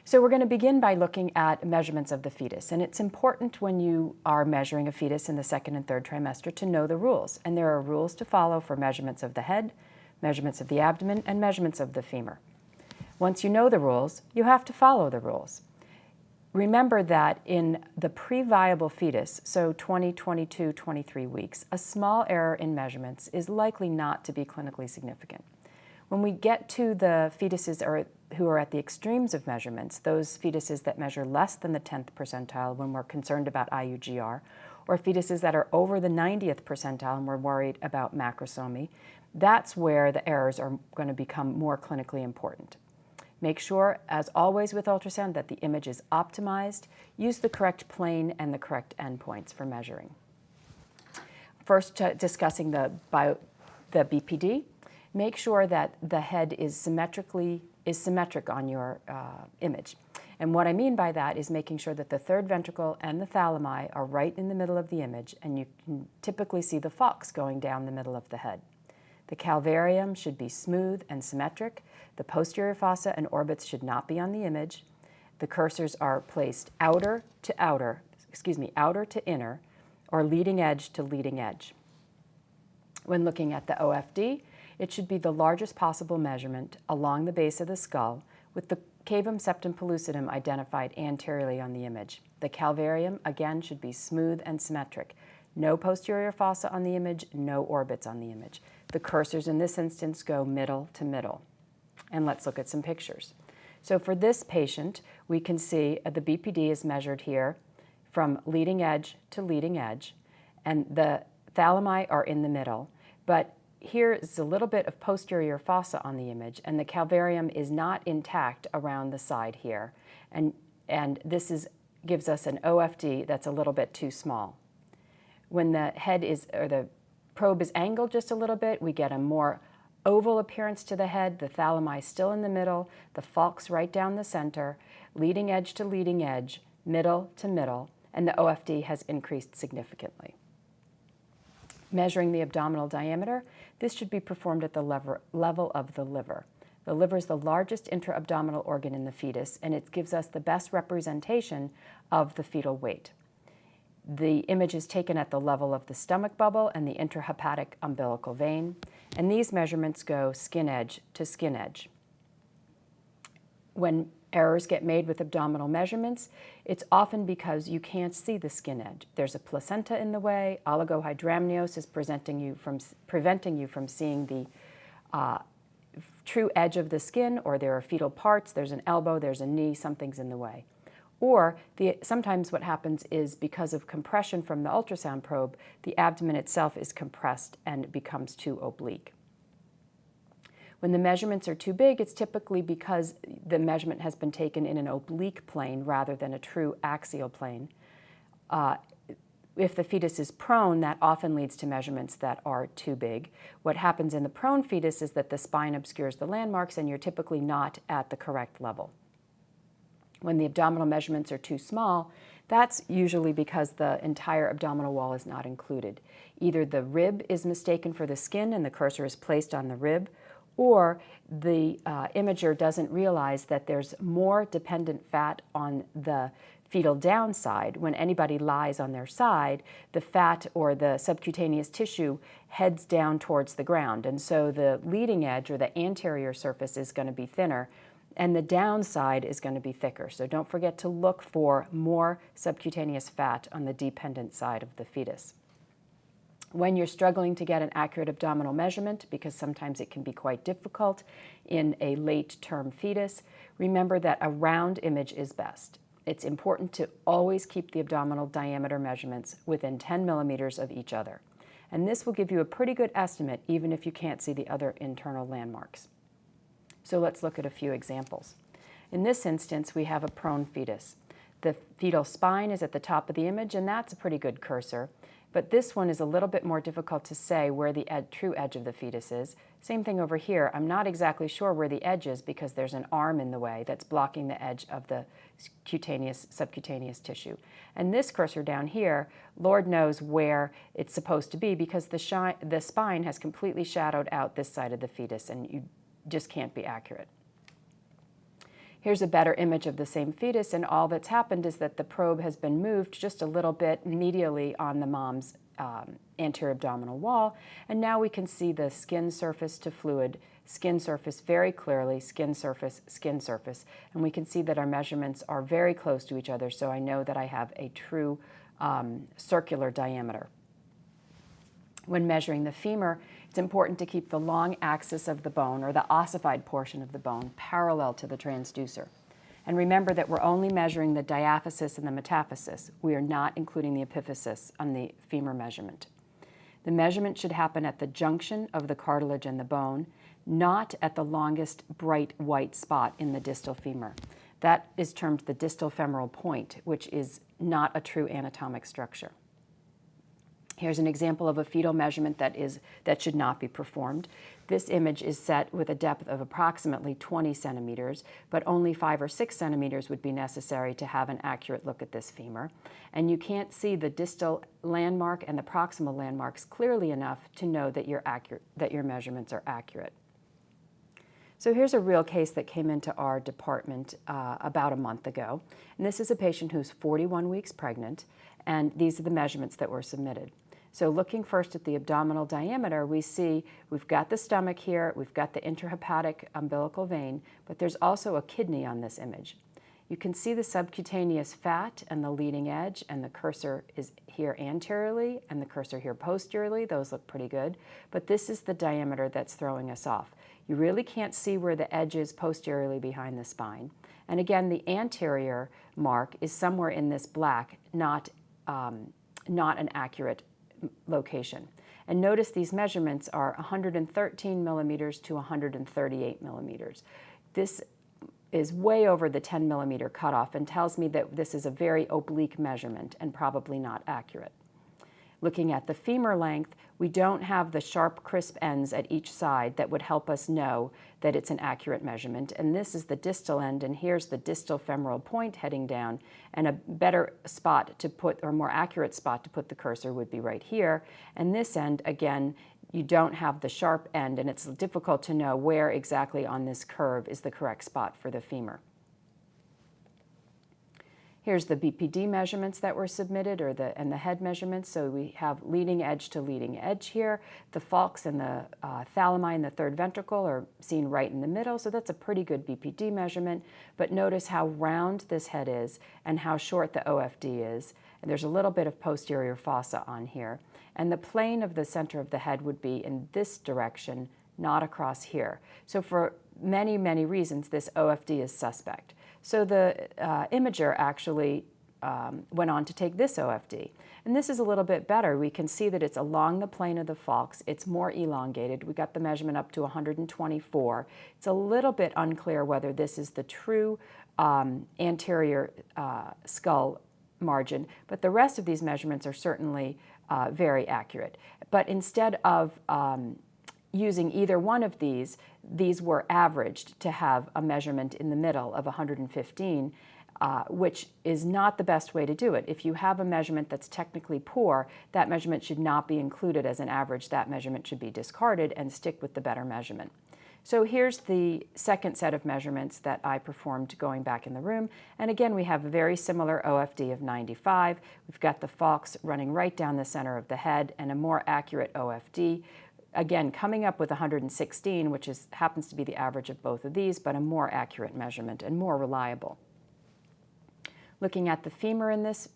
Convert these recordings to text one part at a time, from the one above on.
So we're going to begin by looking at measurements of the fetus. And it's important when you are measuring a fetus in the second and third trimester to know the rules. And there are rules to follow for measurements of the head, measurements of the abdomen, and measurements of the femur. Once you know the rules, you have to follow the rules. Remember that in the pre-viable fetus, so 20, 22, 23 weeks, a small error in measurements is likely not to be clinically significant. When we get to the fetuses who are at the extremes of measurements, those fetuses that measure less than the 10th percentile when we're concerned about IUGR, or fetuses that are over the 90th percentile and we're worried about macrosomy, that's where the errors are going to become more clinically important. Make sure, as always with ultrasound, that the image is optimized. Use the correct plane and the correct endpoints for measuring. First, discussing the BPD. Make sure that the head is symmetric on your image. And what I mean by that is making sure that the third ventricle and the thalami are right in the middle of the image, and you can typically see the falx going down the middle of the head. The calvarium should be smooth and symmetric. The posterior fossa and orbits should not be on the image. The cursors are placed outer to inner, or leading edge to leading edge. When looking at the OFD, it should be the largest possible measurement along the base of the skull, with the cavum septum pellucidum identified anteriorly on the image. The calvarium, again, should be smooth and symmetric. No posterior fossa on the image, no orbits on the image. The cursors in this instance go middle to middle. And let's look at some pictures. So for this patient, we can see the BPD is measured here from leading edge to leading edge, and the thalami are in the middle. But here is a little bit of posterior fossa on the image, and the calvarium is not intact around the side here. And this gives us an OFD that's a little bit too small. When the the probe is angled just a little bit, we get a more oval appearance to the head, the thalami still in the middle, the falx right down the center, leading edge to leading edge, middle to middle, and the OFD has increased significantly. Measuring the abdominal diameter, this should be performed at the level of the liver. The liver is the largest intra-abdominal organ in the fetus, and it gives us the best representation of the fetal weight. The image is taken at the level of the stomach bubble and the intrahepatic umbilical vein, and these measurements go skin edge to skin edge. When errors get made with abdominal measurements, it's often because you can't see the skin edge. There's a placenta in the way, oligohydramnios is preventing you from seeing the true edge of the skin, or there are fetal parts, there's an elbow, there's a knee, something's in the way. Or sometimes what happens is because of compression from the ultrasound probe, the abdomen itself is compressed and it becomes too oblique. When the measurements are too big, it's typically because the measurement has been taken in an oblique plane rather than a true axial plane. If the fetus is prone, that often leads to measurements that are too big. What happens in the prone fetus is that the spine obscures the landmarks and you're typically not at the correct level. When the abdominal measurements are too small, that's usually because the entire abdominal wall is not included. Either the rib is mistaken for the skin and the cursor is placed on the rib, or the imager doesn't realize that there's more dependent fat on the fetal downside. When anybody lies on their side, the fat or the subcutaneous tissue heads down towards the ground, and so the leading edge or the anterior surface is going to be thinner, and the downside is going to be thicker. So don't forget to look for more subcutaneous fat on the dependent side of the fetus. When you're struggling to get an accurate abdominal measurement, because sometimes it can be quite difficult in a late-term fetus, remember that a round image is best. It's important to always keep the abdominal diameter measurements within 10 millimeters of each other. And this will give you a pretty good estimate even if you can't see the other internal landmarks. So let's look at a few examples. In this instance, we have a prone fetus. The fetal spine is at the top of the image, and that's a pretty good cursor. But this one is a little bit more difficult to say where the true edge of the fetus is. Same thing over here. I'm not exactly sure where the edge is because there's an arm in the way that's blocking the edge of the subcutaneous tissue. And this cursor down here, Lord knows where it's supposed to be because the spine has completely shadowed out this side of the fetus, and you just can't be accurate. Here's a better image of the same fetus, and all that's happened is that the probe has been moved just a little bit medially on the mom's anterior abdominal wall, and now we can see the skin surface to fluid, skin surface very clearly, skin surface, and we can see that our measurements are very close to each other, so I know that I have a true circular diameter. When measuring the femur, it's important to keep the long axis of the bone, or the ossified portion of the bone, parallel to the transducer. And remember that we're only measuring the diaphysis and the metaphysis. We are not including the epiphysis on the femur measurement. The measurement should happen at the junction of the cartilage and the bone, not at the longest bright white spot in the distal femur. That is termed the distal femoral point, which is not a true anatomic structure. Here's an example of a fetal measurement that should not be performed. This image is set with a depth of approximately 20 centimeters, but only 5 or 6 centimeters would be necessary to have an accurate look at this femur. And you can't see the distal landmark and the proximal landmarks clearly enough to know that your measurements are accurate. So here's a real case that came into our department about a month ago. And this is a patient who's 41 weeks pregnant, and these are the measurements that were submitted. So looking first at the abdominal diameter, we see we've got the stomach here, we've got the intrahepatic umbilical vein, but there's also a kidney on this image. You can see the subcutaneous fat and the leading edge, and the cursor is here anteriorly and the cursor here posteriorly. Those look pretty good, but this is the diameter that's throwing us off. You really can't see where the edge is posteriorly behind the spine. And again, the anterior mark is somewhere in this black, not an accurate location. And notice these measurements are 113 millimeters to 138 millimeters. This is way over the 10 millimeter cutoff and tells me that this is a very oblique measurement and probably not accurate. Looking at the femur length, we don't have the sharp, crisp ends at each side that would help us know that it's an accurate measurement. And this is the distal end, and here's the distal femoral point heading down. And a better spot to put, or more accurate spot to put the cursor would be right here. And this end, again, you don't have the sharp end, and it's difficult to know where exactly on this curve is the correct spot for the femur. Here's the BPD measurements that were submitted, and the head measurements. So we have leading edge to leading edge here. The falx and the thalami in the third ventricle are seen right in the middle, so that's a pretty good BPD measurement. But notice how round this head is and how short the OFD is. And there's a little bit of posterior fossa on here. And the plane of the center of the head would be in this direction, not across here. So for many, many reasons, this OFD is suspect. So the imager actually went on to take this OFD. And this is a little bit better. We can see that it's along the plane of the falx. It's more elongated. We got the measurement up to 124. It's a little bit unclear whether this is the true anterior skull margin, but the rest of these measurements are certainly very accurate. But instead of using either one of these were averaged to have a measurement in the middle of 115, which is not the best way to do it. If you have a measurement that's technically poor, that measurement should not be included as an average. That measurement should be discarded and stick with the better measurement. So here's the second set of measurements that I performed going back in the room. And again, we have a very similar OFD of 95. We've got the falx running right down the center of the head and a more accurate OFD. Again, coming up with 116, which happens to be the average of both of these, but a more accurate measurement and more reliable. Looking at the femur in this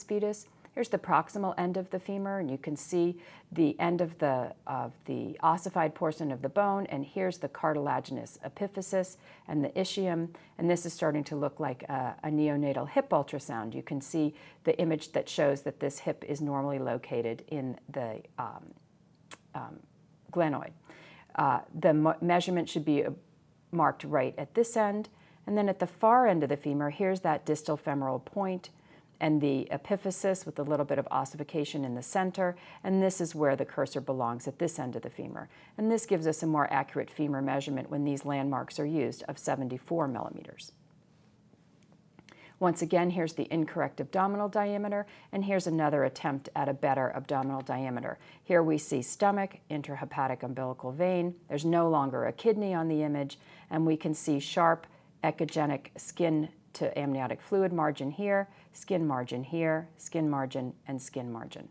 fetus, here's the proximal end of the femur, and you can see the end of the ossified portion of the bone, and here's the cartilaginous epiphysis and the ischium, and this is starting to look like a neonatal hip ultrasound. You can see the image that shows that this hip is normally located in the glenoid. The measurement should be marked right at this end, and then at the far end of the femur, here's that distal femoral point and the epiphysis with a little bit of ossification in the center, and this is where the cursor belongs at this end of the femur. And this gives us a more accurate femur measurement when these landmarks are used of 74 millimeters. Once again, here's the incorrect abdominal diameter, and here's another attempt at a better abdominal diameter. Here we see stomach, intrahepatic umbilical vein. There's no longer a kidney on the image, and we can see sharp echogenic skin to amniotic fluid margin here, skin margin here, skin margin, and skin margin.